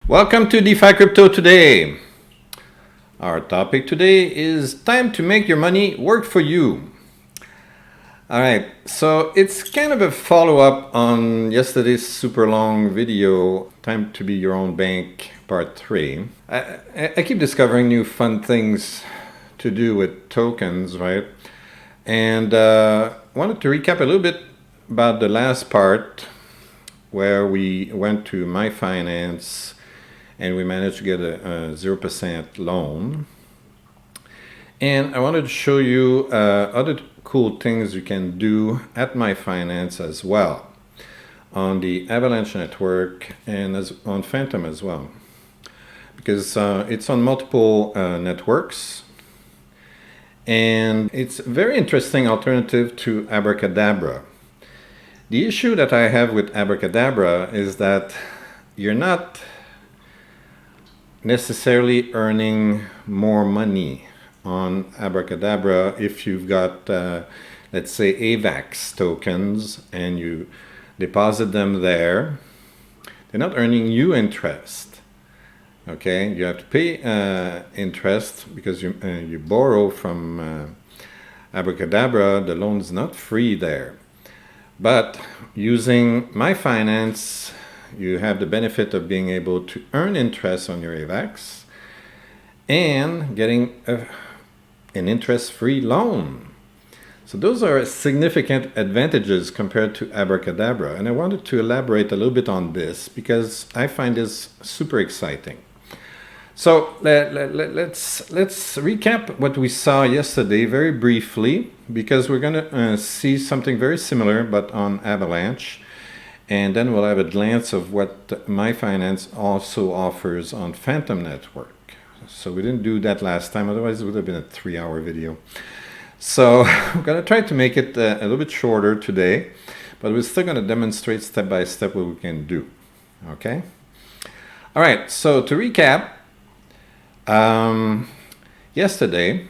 Welcome to DeFi Crypto Today. Our topic today is time to make your money work for you. All right, so it's kind of a follow-up on yesterday's super long video, Time to Be Your Own Bank, Part 3. I keep discovering new fun things to do with tokens, right? And wanted to recap a little bit about the last part where we went to MAI Finance and we managed to get a 0% loan. And I wanted to show you other cool things you can do at MAI Finance as well, on the Avalanche network and on Fantom as well, because it's on multiple networks. And it's a very interesting alternative to Abracadabra. The issue that I have with Abracadabra is that you're not necessarily earning more money on Abracadabra if you've got, let's say, AVAX tokens and you deposit them there. They're not earning you interest. Okay, you have to pay interest because you borrow from Abracadabra. The loan is not free there. But using MAI Finance, you have the benefit of being able to earn interest on your AVAX and getting an interest-free loan. So those are significant advantages compared to Abracadabra. And I wanted to elaborate a little bit on this because I find this super exciting. So let's recap what we saw yesterday very briefly, because we're going to see something very similar but on Avalanche. And then we'll have a glance of what MAI Finance also offers on Fantom network. So we didn't do that last time, otherwise it would have been a 3-hour video. So we're going to try to make it a little bit shorter today, but we're still going to demonstrate step by step what we can do. Okay? All right, so to recap, yesterday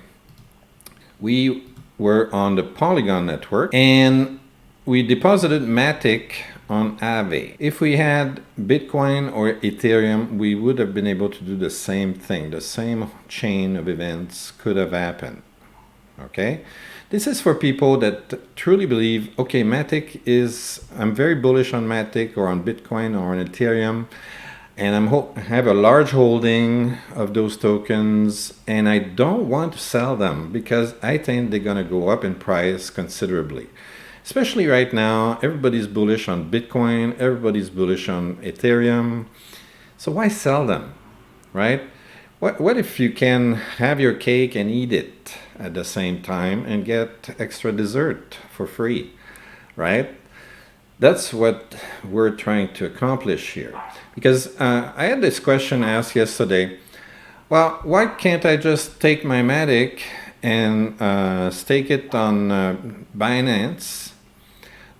we were on the Polygon network and we deposited Matic on Aave. If we had Bitcoin or Ethereum, we would have been able to do the same thing. The same chain of events could have happened. Okay? This is for people that truly believe, okay, I'm very bullish on Matic or on Bitcoin or on Ethereum, and I have a large holding of those tokens, and I don't want to sell them because I think they're going to go up in price considerably. Especially right now, everybody's bullish on Bitcoin, everybody's bullish on Ethereum. So why sell them, right? What if you can have your cake and eat it at the same time and get extra dessert for free, right? That's what we're trying to accomplish here. Because I had this question asked yesterday, well, why can't I just take my Matic and stake it on Binance,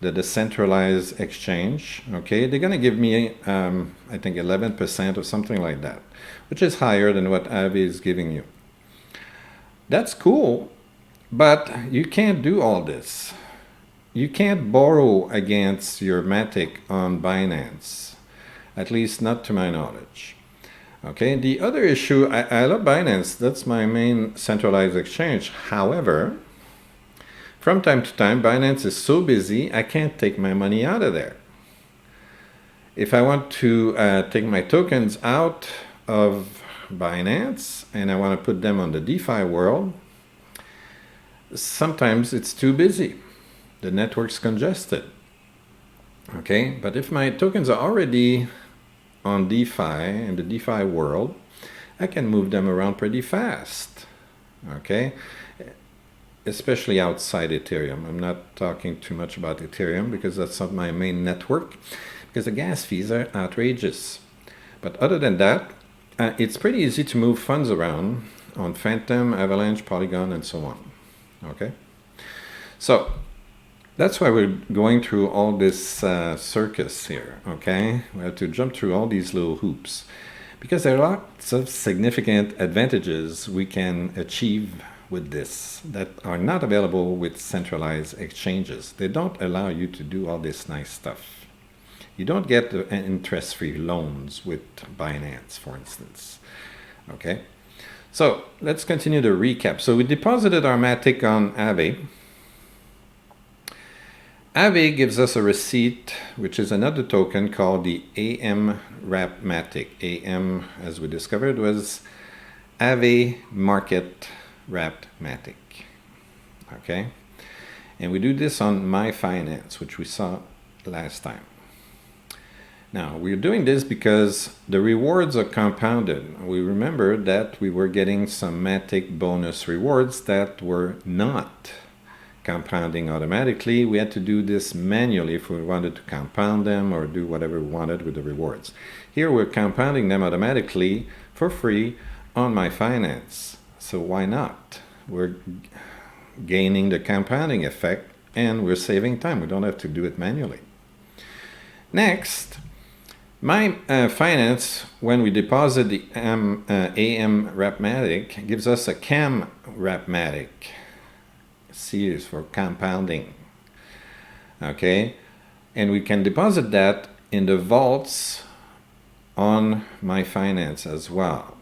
the decentralized exchange? Okay, they're going to give me, I think, 11% or something like that, which is higher than what Aave is giving you. That's cool, but you can't do all this. You can't borrow against your Matic on Binance, at least not to my knowledge. Okay, the other issue, I love Binance. That's my main centralized exchange. However, from time to time, Binance is so busy, I can't take my money out of there. If I want to take my tokens out of Binance and I want to put them on the DeFi world, sometimes it's too busy. The network's congested. Okay, but if my tokens are already on DeFi, in the DeFi world, I can move them around pretty fast. Okay, especially outside Ethereum. I'm not talking too much about Ethereum because that's not my main network, because the gas fees are outrageous. But other than that, it's pretty easy to move funds around on Fantom, Avalanche, Polygon, and so on. Okay, so that's why we're going through all this circus here. Okay, we have to jump through all these little hoops because there are lots of significant advantages we can achieve with this that are not available with centralized exchanges. They don't allow you to do all this nice stuff. You don't get interest-free loans with Binance, for instance. Okay, so let's continue the recap. So we deposited our Matic on Aave. Aave gives us a receipt, which is another token called the AM Wrap Matic. AM, as we discovered, was Aave Market Wrapped Matic. Okay, and we do this on MAI Finance, which we saw last time. Now, we're doing this because the rewards are compounded. We remember that we were getting some Matic bonus rewards that were not compounding automatically. We had to do this manually if we wanted to compound them or do whatever we wanted with the rewards. Here we're compounding them automatically for free on MAI Finance. So why not? We're gaining the compounding effect and we're saving time. We don't have to do it manually. Next, MAI Finance, when we deposit the AM Wrapmatic, gives us a CAM Wrapmatic. C is for compounding. Okay, and we can deposit that in the vaults on MAI Finance as well.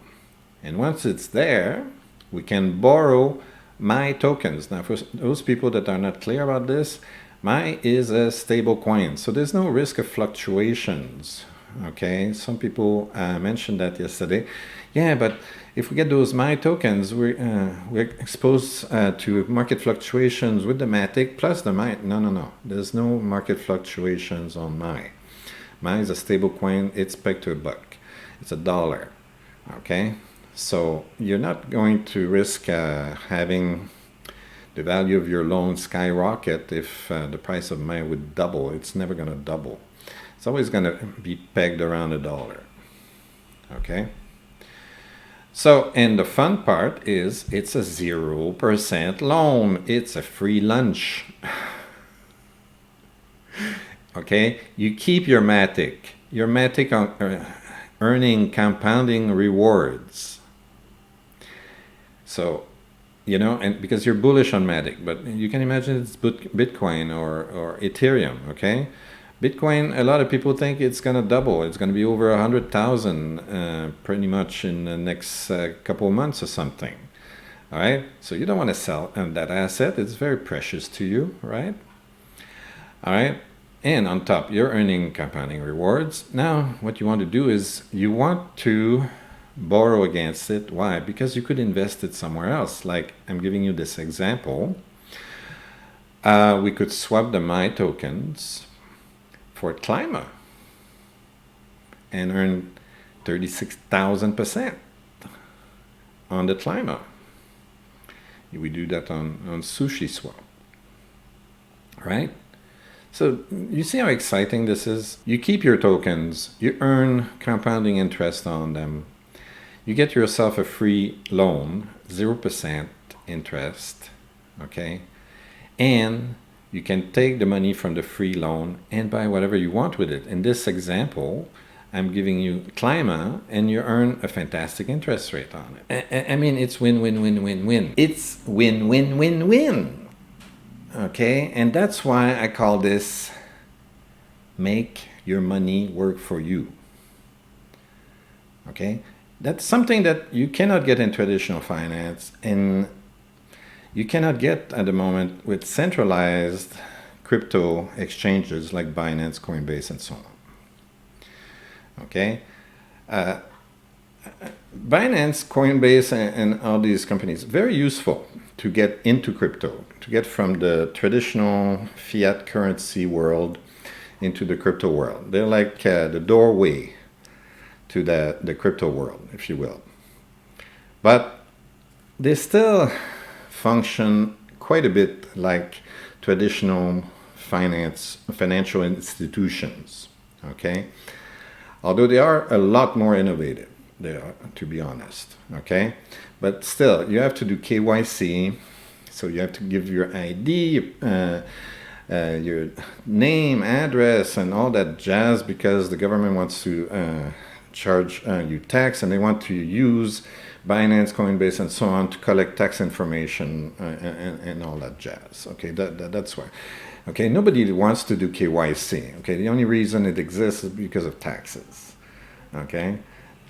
And once it's there, we can borrow MAI tokens. Now, for those people that are not clear about this, MAI is a stable coin, so there's no risk of fluctuations. Okay, some people mentioned that yesterday. Yeah, but if we get those MAI tokens, we're exposed to market fluctuations with the Matic plus the MAI. No. There's no market fluctuations on MAI. MAI is a stable coin. It's pegged to $1. It's $1. Okay, so you're not going to risk having the value of your loan skyrocket if the price of MAI would double. It's never going to double. It's always going to be pegged around $1. Okay. So, and the fun part is it's a 0% loan. It's a free lunch. Okay. You keep your Matic earning compounding rewards. So, you know, and because you're bullish on Matic, but you can imagine it's Bitcoin or Ethereum. Okay. Bitcoin, a lot of people think it's going to double. It's going to be over 100,000 pretty much in the next couple of months or something. All right. So you don't want to sell that asset. It's very precious to you, right? All right. And on top, you're earning compounding rewards. Now, what you want to do is you want to borrow against it. Why? Because you could invest it somewhere else. Like I'm giving you this example. We could swap the MAI tokens for KLIMA and earn 36,000% on the KLIMA. We do that on Sushi Swap, right? So you see how exciting this is? You keep your tokens, you earn compounding interest on them, you get yourself a free loan, 0% interest, okay? And you can take the money from the free loan and buy whatever you want with it. In this example, I'm giving you KLIMA and you earn a fantastic interest rate on it. I mean, it's win-win-win-win-win. It's win-win-win-win. Okay, and that's why I call this make your money work for you. Okay, that's something that you cannot get in traditional finance and you cannot get at the moment with centralized crypto exchanges like Binance, Coinbase, and so on. Okay, Binance, Coinbase, and all these companies, very useful to get into crypto, to get from the traditional fiat currency world into the crypto world. They're like the doorway to the crypto world, if you will. But they still function quite a bit like traditional financial institutions, okay? Although they are a lot more innovative, they are, to be honest, okay? But still, you have to do KYC, so you have to give your ID, your name, address, and all that jazz because the government wants to charge you tax and they want to use Binance, Coinbase, and so on to collect tax information and all that jazz. Okay, that's why. Okay, nobody wants to do KYC. Okay, the only reason it exists is because of taxes. Okay,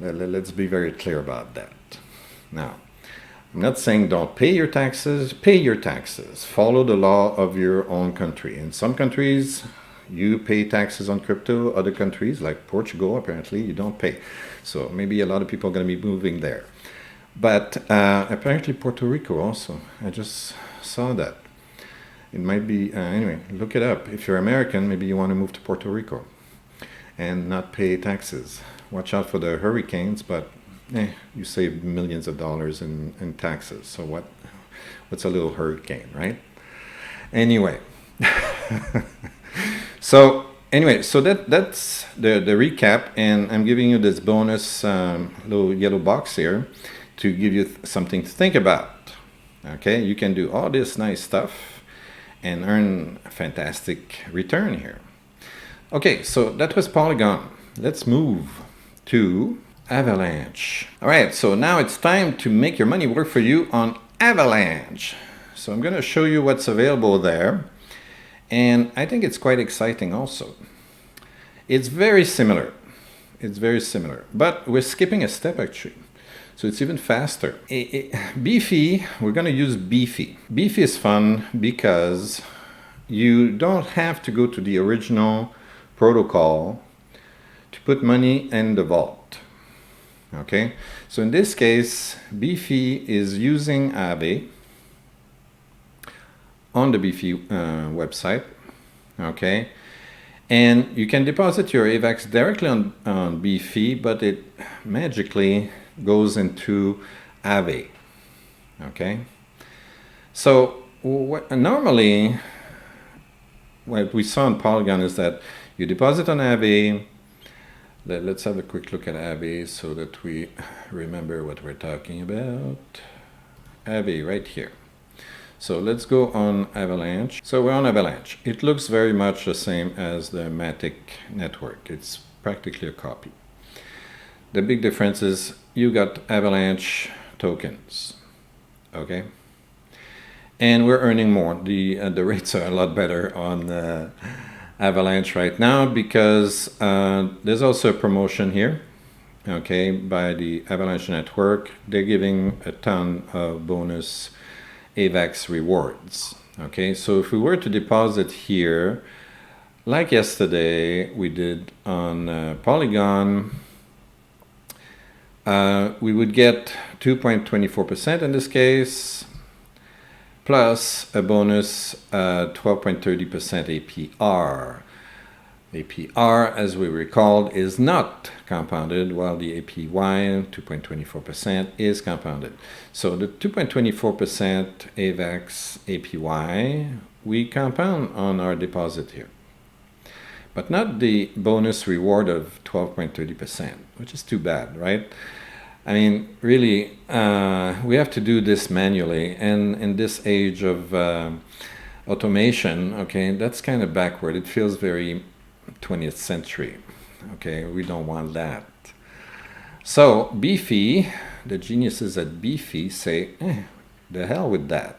let's be very clear about that. Now, I'm not saying don't pay your taxes. Pay your taxes. Follow the law of your own country. In some countries, you pay taxes on crypto. Other countries, like Portugal, apparently you don't pay. So maybe a lot of people are going to be moving there. But apparently Puerto Rico also. I just saw that. It might be, anyway, look it up. If you're American, maybe you want to move to Puerto Rico and not pay taxes. Watch out for the hurricanes, but you save millions of dollars in taxes. So what's a little hurricane, right? Anyway. So that's the recap, and I'm giving you this bonus little yellow box here to give you something to think about. Okay, you can do all this nice stuff and earn a fantastic return here. Okay, so that was Polygon. Let's move to Avalanche. All right, so now it's time to make your money work for you on Avalanche. So I'm going to show you what's available there. And I think it's quite exciting also. It's very similar. It's very similar. But we're skipping a step actually. So it's even faster. Beefy, we're going to use Beefy. Beefy is fun because you don't have to go to the original protocol to put money in the vault. Okay? So in this case, Beefy is using Aave on the Beefy website. Okay? And you can deposit your AVAX directly on Beefy, but it magically goes into Aave. Okay, so normally what we saw in Polygon is that you deposit on Aave. Let's have a quick look at Aave so that we remember what we're talking about. Aave right here. So let's go on Avalanche. So we're on Avalanche. It looks very much the same as the Matic network. It's practically a copy. The big difference is you got Avalanche tokens, okay? And we're earning more. The rates are a lot better on Avalanche right now because there's also a promotion here, okay, by the Avalanche network. They're giving a ton of bonus AVAX rewards, okay? So if we were to deposit here, like yesterday we did on Polygon, we would get 2.24% in this case, plus a bonus 12.30% APR. APR, as we recalled, is not compounded, while the APY, 2.24%, is compounded. So the 2.24% AVAX APY, we compound on our deposit here. But not the bonus reward of 12.30%, which is too bad, right? I mean, really, we have to do this manually, and in this age of automation, okay, that's kind of backward. It feels very 20th century, okay? We don't want that. So Beefy, the geniuses at Beefy say, the hell with that.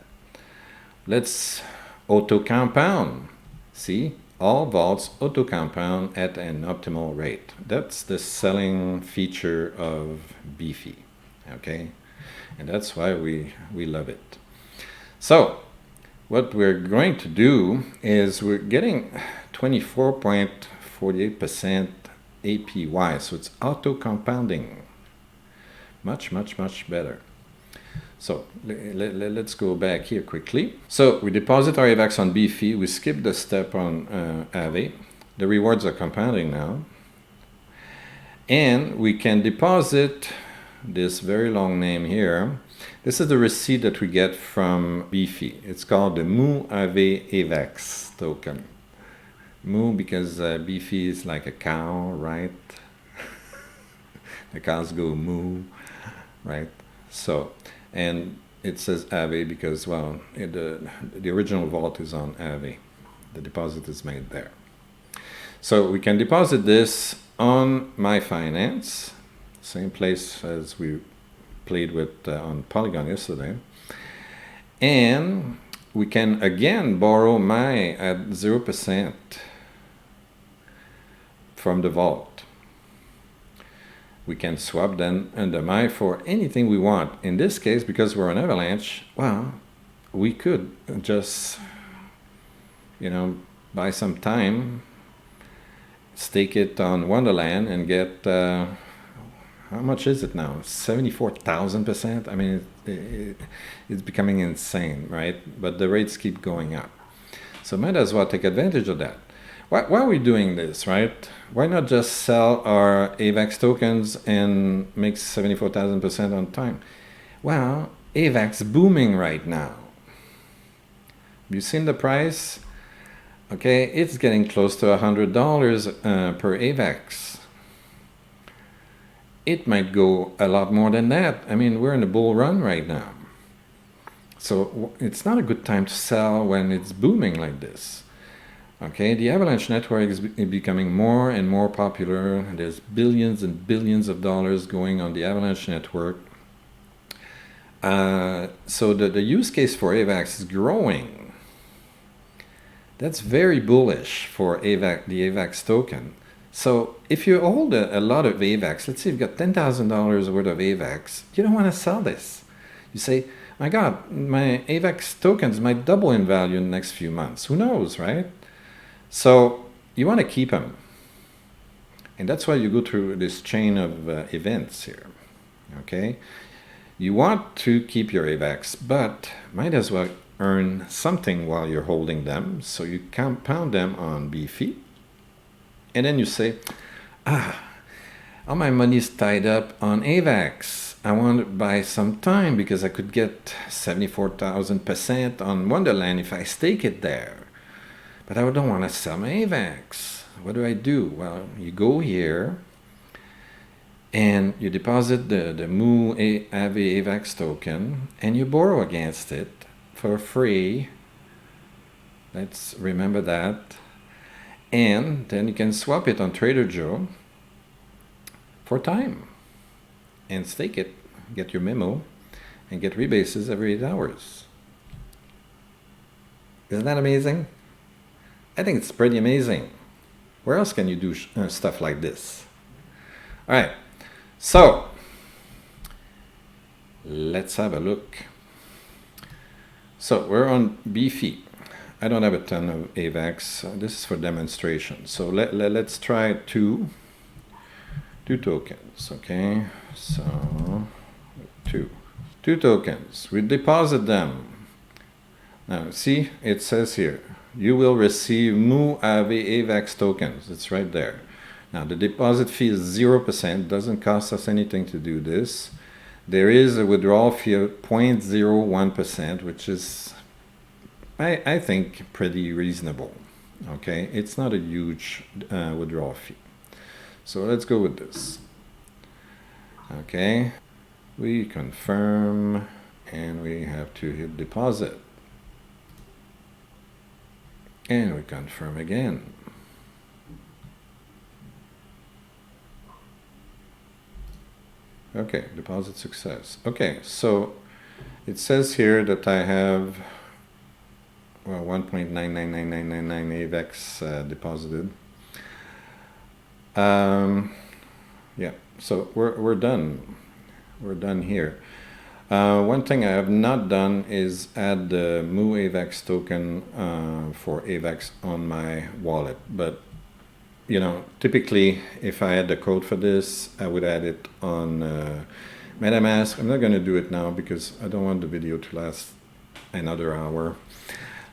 Let's auto-compound, see? All vaults auto-compound at an optimal rate. That's the selling feature of Beefy, okay? And that's why we love it. So what we're going to do is we're getting 24.48% APY, so it's auto-compounding. Much, much, much better. So let's go back here quickly. So we deposit our AVAX on Beefy. We skip the step on Aave. The rewards are compounding now. And we can deposit this very long name here. This is the receipt that we get from Beefy. It's called the mooAaveAVAX token. Moo because Beefy is like a cow, right? The cows go moo, right? So, and it says Aave because, well, the original vault is on Aave. The deposit is made there. So we can deposit this on MAI Finance, same place as we played with on Polygon yesterday. And we can again borrow MAI at 0% from the vault. We can swap then the MAI for anything we want. In this case, because we're on Avalanche, well, we could just, you know, buy some time, stake it on Wonderland and get, how much is it now? 74,000%? I mean, it's becoming insane, right? But the rates keep going up. So might as well take advantage of that. Why are we doing this, right? Why not just sell our AVAX tokens and make 74,000% on time? Well, AVAX booming right now. You've seen the price? Okay, it's getting close to $100 per AVAX. It might go a lot more than that. I mean, we're in a bull run right now. So it's not a good time to sell when it's booming like this. Okay, the Avalanche network is becoming more and more popular. There's billions and billions of dollars going on the Avalanche network. So the use case for AVAX is growing. That's very bullish for AVAX, the AVAX token. So if you hold a lot of AVAX, let's say you've got $10,000 worth of AVAX, you don't want to sell this. You say, my God, my AVAX tokens might double in value in the next few months. Who knows, right? So you want to keep them. And that's why you go through this chain of events here. Okay? You want to keep your AVAX, but might as well earn something while you're holding them. So you compound them on Beefy. And then you say, all my money's tied up on AVAX. I want to buy some time because I could get 74,000% on Wonderland if I stake it there. But I don't want to sell my AVAX. What do? Well, you go here and you deposit the mooAaveAVAX token and you borrow against it for free. Let's remember that. And then you can swap it on Trader Joe for time and stake it, get your memo, and get rebases every 8 hours. Isn't that amazing? I think it's pretty amazing. Where else can you do stuff like this? All right, so let's have a look. So we're on Beefy. I don't have a ton of AVAX. This is for demonstration. So let's try two tokens, okay? So two tokens. We deposit them. Now see, it says here, you will receive mooAaveAVAX tokens. It's right there. Now the deposit fee is 0%. Doesn't cost us anything to do this. There is a withdrawal fee of 0.01%, which is, I think, pretty reasonable. Okay, it's not a huge withdrawal fee. So let's go with this. Okay, we confirm and we have to hit deposit. And we confirm again. Okay, deposit success. Okay, so it says here that I have 1.999999 AVAX deposited. Yeah, so we're done. We're done here. One thing I have not done is add the mooAaveAVAX token for AVAX on my wallet. But you know, typically, if I had the code for this, I would add it on MetaMask. I'm not going to do it now because I don't want the video to last another hour.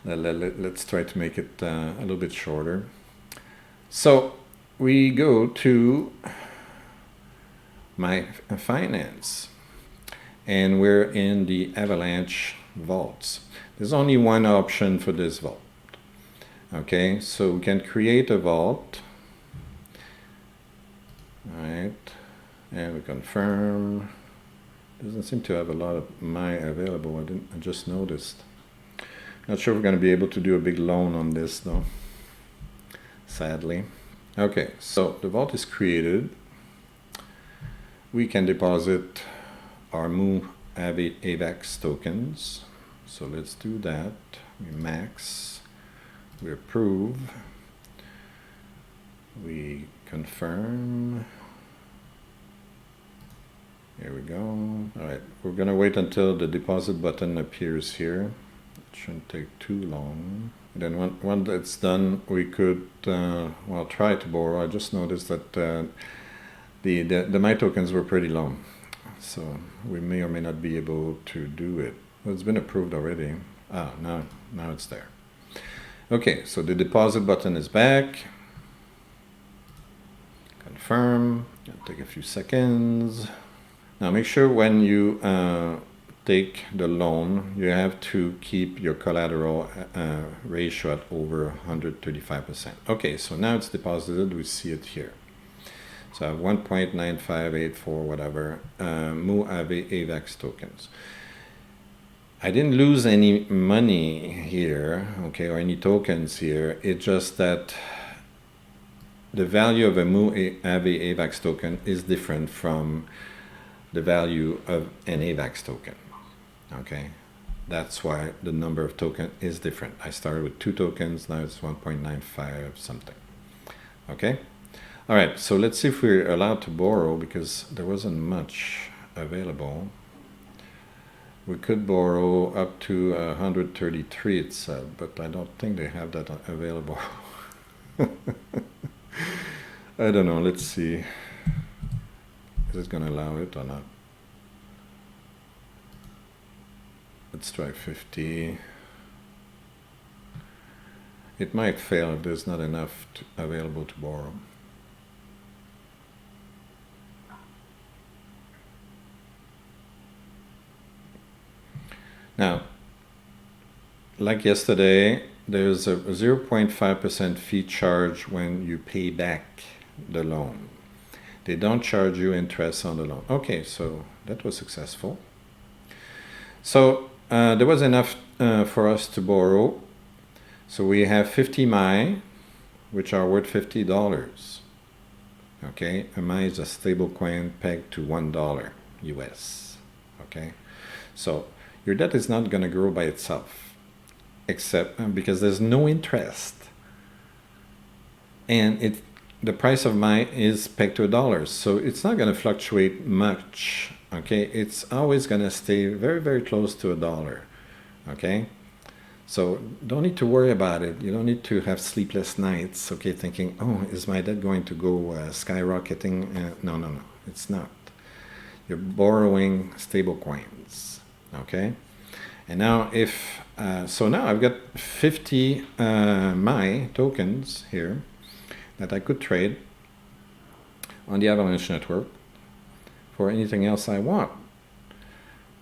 Let's try to make it a little bit shorter. So we go to MAI Finance, and we're in the Avalanche vaults. There's only one option for this vault. Okay, so we can create a vault. All right, and we confirm. Doesn't seem to have a lot of MAI available. I just noticed. Not sure we're going to be able to do a big loan on this though, sadly. Okay, so the vault is created. We can deposit our mooAaveAVAX tokens. So let's do that. We max, we approve, we confirm. Here we go. All right, we're gonna wait until the deposit button appears here. It shouldn't take too long. And then when that's done, we could, well, try to borrow. I just noticed that the MAI tokens were pretty low. So we may or may not be able to do it. Well, it's been approved already. Ah, now it's there. Okay, so the deposit button is back. Confirm. It'll take a few seconds. Now make sure when you take the loan, you have to keep your collateral ratio at over 135%. Okay, so now it's deposited. We see it here. So I have 1.9584 whatever mooAaveAVAX tokens. I didn't lose any money here, okay, or any tokens here. It's just that the value of a mooAaveAVAX token is different from the value of an AVAX token, okay? That's why the number of tokens is different. I started with 2 tokens, now it's 1.95 something, okay? All right, so let's see if we're allowed to borrow because there wasn't much available. We could borrow up to 133, it said, but I don't think they have that available. I don't know, let's see. Is it going to allow it or not? Let's try 50. It might fail if there's not enough available to borrow. Now, like yesterday, there's a 0.5% fee charge when you pay back the loan. They don't charge you interest on the loan. Okay, so that was successful. So there was enough for us to borrow. So we have 50 MAI, which are worth $50. Okay, a MAI is a stable coin pegged to $1 US. Okay, so your debt is not going to grow by itself, except because there's no interest, and the price of MAI is pegged to $1, so it's not going to fluctuate much. Okay, it's always going to stay very, very close to $1. Okay, so don't need to worry about it. You don't need to have sleepless nights. Okay, thinking, oh, is my debt going to go skyrocketing? No, it's not. You're borrowing stable coins. Okay, and now so now I've got 50 MAI tokens here that I could trade on the Avalanche network for anything else I want.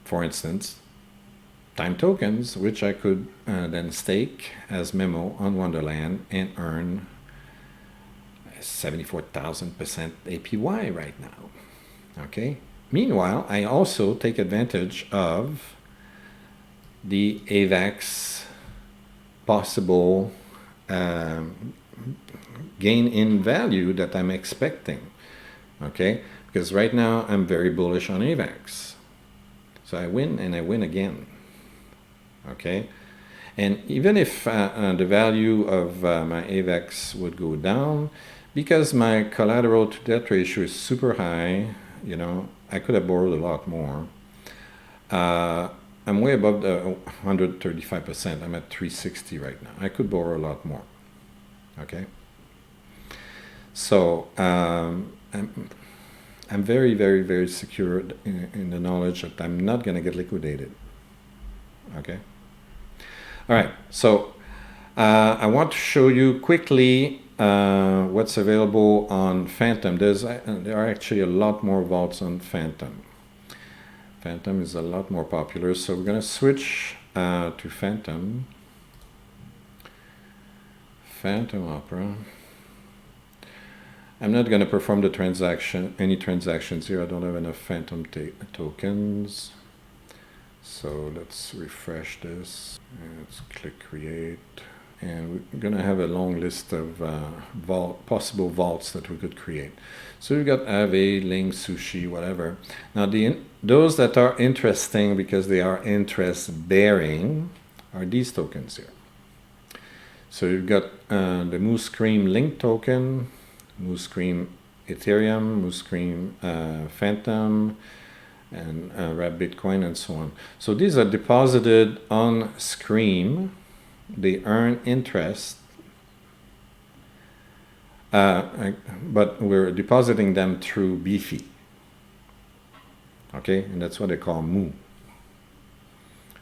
For instance, time tokens, which I could then stake as wMEMO on Wonderland and earn 74,000% APY right now. Okay. Meanwhile, I also take advantage of the AVAX possible gain in value that I'm expecting, okay? Because right now I'm very bullish on AVAX. So I win and I win again, okay? And even if the value of my AVAX would go down, because my collateral to debt ratio is super high, you know, I could have borrowed a lot more. I'm way above the 135%. I'm at 360 right now. I could borrow a lot more. Okay. So I'm very, very, very secure in the knowledge that I'm not going to get liquidated. Okay. All right. So I want to show you quickly what's available on Fantom. There are actually a lot more vaults on Fantom. Fantom is a lot more popular, so we're going to switch to Fantom. Fantom Opera. I'm not going to perform the any transactions here. I don't have enough Fantom tokens. So let's refresh this. Let's click create. And we're going to have a long list of possible vaults that we could create. So we've got Aave, Ling, Sushi, whatever. Now those that are interesting because they are interest bearing, are these tokens here. So you've got the mooScream Link token, mooScream Ethereum, mooScream Fantom, and Wrap Bitcoin, and so on. So these are deposited on Scream. They earn interest, but we're depositing them through Beefy. Okay, and that's what they call Moo.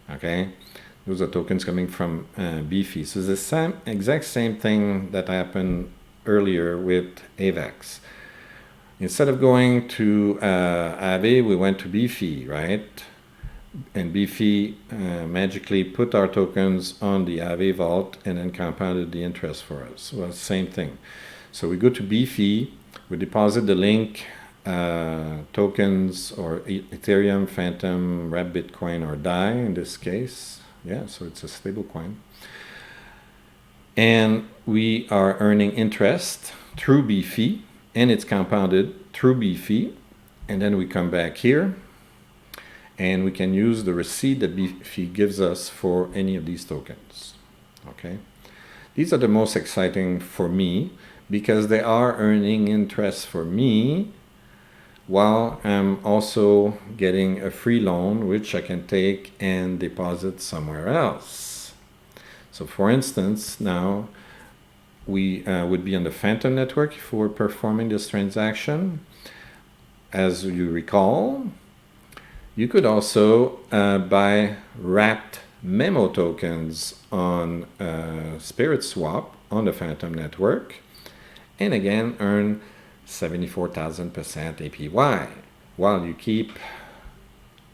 Okay, those are tokens coming from Beefy. So it's the exact same thing that happened earlier with AVAX. Instead of going to Aave, we went to Beefy, right? And Beefy magically put our tokens on the Aave vault and then compounded the interest for us. Well, same thing. So we go to Beefy, we deposit the link tokens, or Ethereum, Fantom, Wrap Bitcoin, or DAI in this case. Yeah, so it's a stable coin. And we are earning interest through Beefy, and it's compounded through Beefy. And then we come back here, and we can use the receipt that Beefy gives us for any of these tokens. Okay, these are the most exciting for me because they are earning interest for me, while I'm also getting a free loan which I can take and deposit somewhere else. So for instance, now we would be on the Fantom network if we're performing this transaction. As you recall, you could also buy wrapped memo tokens on Spirit Swap on the Fantom network, and again earn 74,000% APY while you keep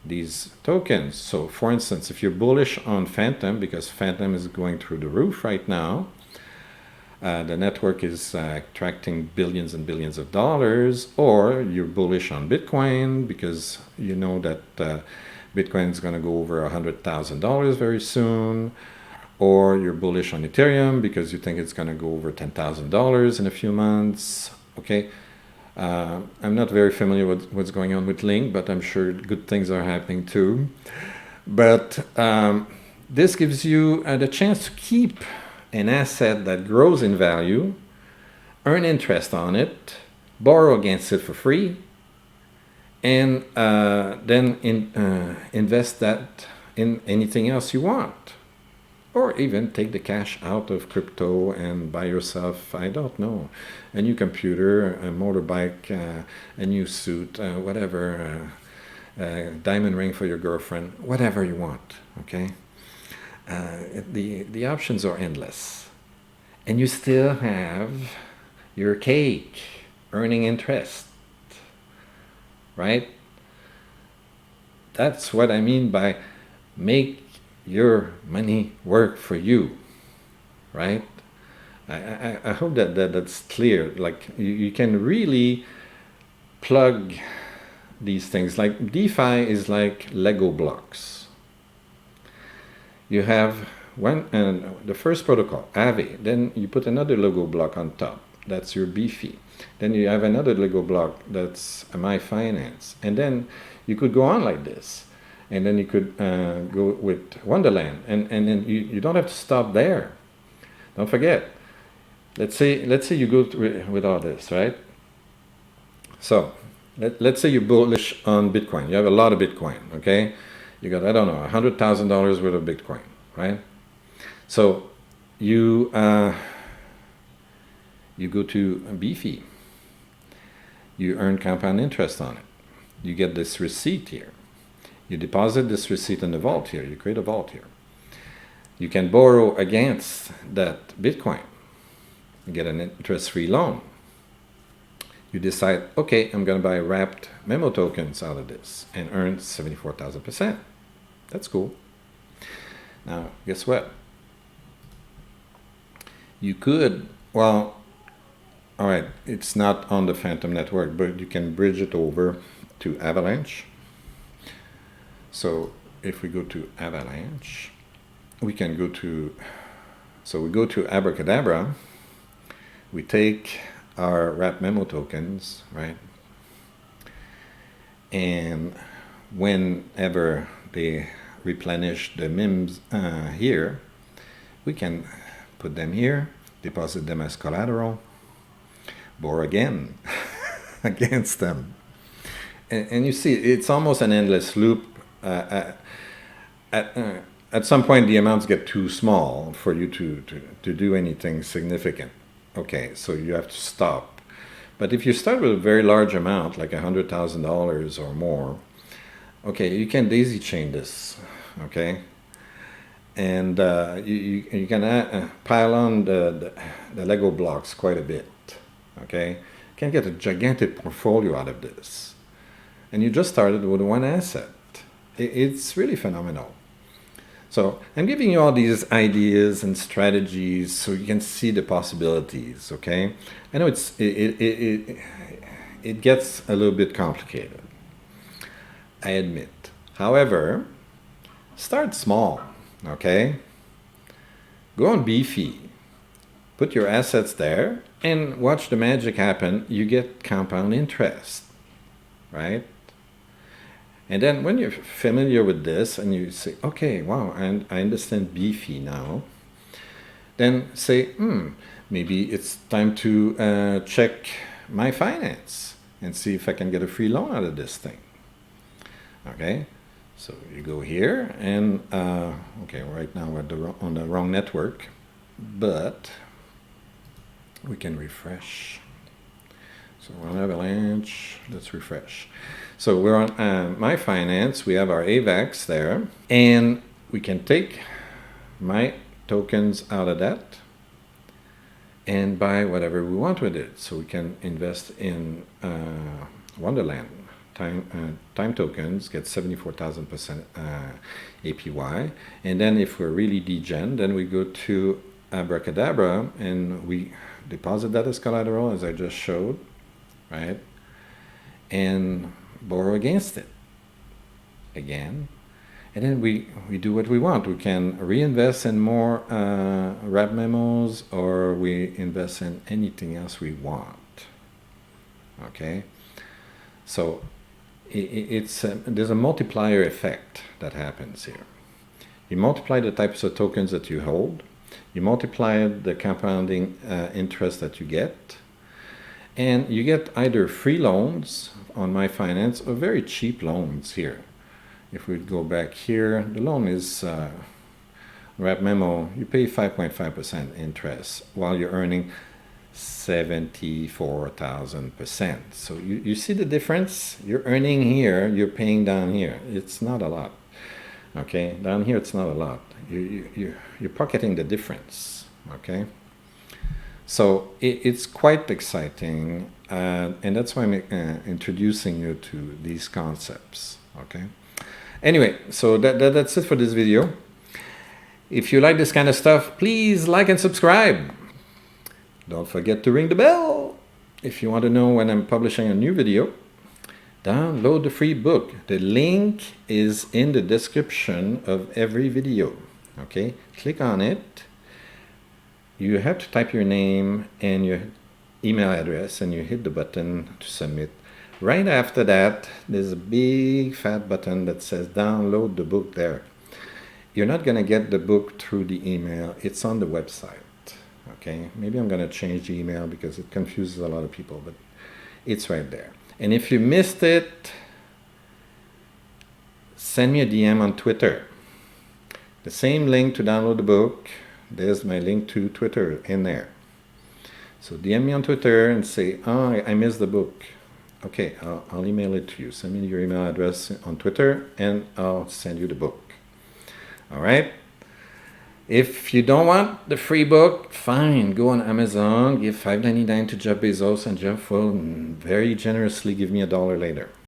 these tokens. So for instance, if you're bullish on Fantom, because Fantom is going through the roof right now, the network is attracting billions and billions of dollars, or you're bullish on Bitcoin because you know that Bitcoin is going to go over $100,000 very soon, or you're bullish on Ethereum because you think it's going to go over $10,000 in a few months. Okay, I'm not very familiar with what's going on with Link, but I'm sure good things are happening too. But this gives you the chance to keep an asset that grows in value, earn interest on it, borrow against it for free, and then invest that in anything else you want. Or even take the cash out of crypto and buy yourself, I don't know, a new computer, a motorbike, a new suit, whatever, a diamond ring for your girlfriend, whatever you want, okay? The options are endless. And you still have your cake earning interest, right? That's what I mean by make your money work for you, right? I hope that's clear. Like you can really plug these things. Like DeFi is like Lego blocks. You have one, and the first protocol, Aave, then you put another Lego block on top. That's your Beefy. Then you have another Lego block that's MAI Finance. And then you could go on like this. And then you could go with Wonderland, and then you don't have to stop there. Don't forget. Let's say you go with all this, right? So let's say you're bullish on Bitcoin. You have a lot of Bitcoin, okay? You got, I don't know, $100,000 worth of Bitcoin, right? So you go to Beefy. You earn compound interest on it. You get this receipt here. You deposit this receipt in the vault here. You create a vault here. You can borrow against that Bitcoin. You get an interest-free loan. You decide, okay, I'm going to buy wrapped memo tokens out of this and earn 74,000%. That's cool. Now, guess what? You could, well, all right, it's not on the Fantom network, but you can bridge it over to Avalanche. So if we go to Avalanche, we can go to, so we go to Abracadabra, we take our wrap memo tokens, right? And whenever they replenish the MIMs here, we can put them here, deposit them as collateral, borrow again against them. And you see, it's almost an endless loop. At some point, the amounts get too small for you to do anything significant. Okay, so you have to stop. But if you start with a very large amount, like $100,000 or more, okay, you can daisy chain this, okay? And you can pile on the Lego blocks quite a bit, okay? You can get a gigantic portfolio out of this. And you just started with one asset. It's really phenomenal. So I'm giving you all these ideas and strategies so you can see the possibilities, okay? I know it gets a little bit complicated, I admit. However, start small, okay? Go on Beefy, put your assets there, and watch the magic happen. You get compound interest, right? And then when you're familiar with this and you say, okay, wow, and I understand Beefy now, then say, maybe it's time to check MAI Finance and see if I can get a free loan out of this thing. Okay, so you go here and, okay, right now we're on the wrong network, but we can refresh. So we're on Avalanche, let's refresh. So we're on MAI Finance, we have our AVAX there, and we can take MAI tokens out of that and buy whatever we want with it. So we can invest in Wonderland. Time tokens get 74,000% APY. And then if we're really degen, then we go to Abracadabra and we deposit that as collateral, as I just showed, right? And borrow against it again, and then we do what we want. We can reinvest in more wMEMOs, or we invest in anything else we want. Okay, so there's a multiplier effect that happens here. You multiply the types of tokens that you hold, you multiply the compounding interest that you get, and you get either free loans on MAI Finance or very cheap loans here. If we go back here, the loan is wMEMO, you pay 5.5% interest while you're earning 74,000%. So you see the difference? You're earning here, you're paying down here. It's not a lot. Okay, down here it's not a lot. You're pocketing the difference. Okay. So it's quite exciting, and that's why I'm introducing you to these concepts, okay? Anyway, so that's it for this video. If you like this kind of stuff, please like and subscribe. Don't forget to ring the bell. If you want to know when I'm publishing a new video, download the free book. The link is in the description of every video, okay? Click on it. You have to type your name and your email address, and you hit the button to submit. Right after that, there's a big fat button that says download the book there. You're not going to get the book through the email. It's on the website. Okay, maybe I'm going to change the email because it confuses a lot of people, but it's right there. And if you missed it, send me a DM on Twitter. The same link to download the book. There's my link to Twitter in there. So DM me on Twitter and say, oh, I missed the book. Okay, I'll email it to you. Send me your email address on Twitter and I'll send you the book. All right? If you don't want the free book, fine. Go on Amazon, give $5.99 to Jeff Bezos, and Jeff will very generously give me $1 later.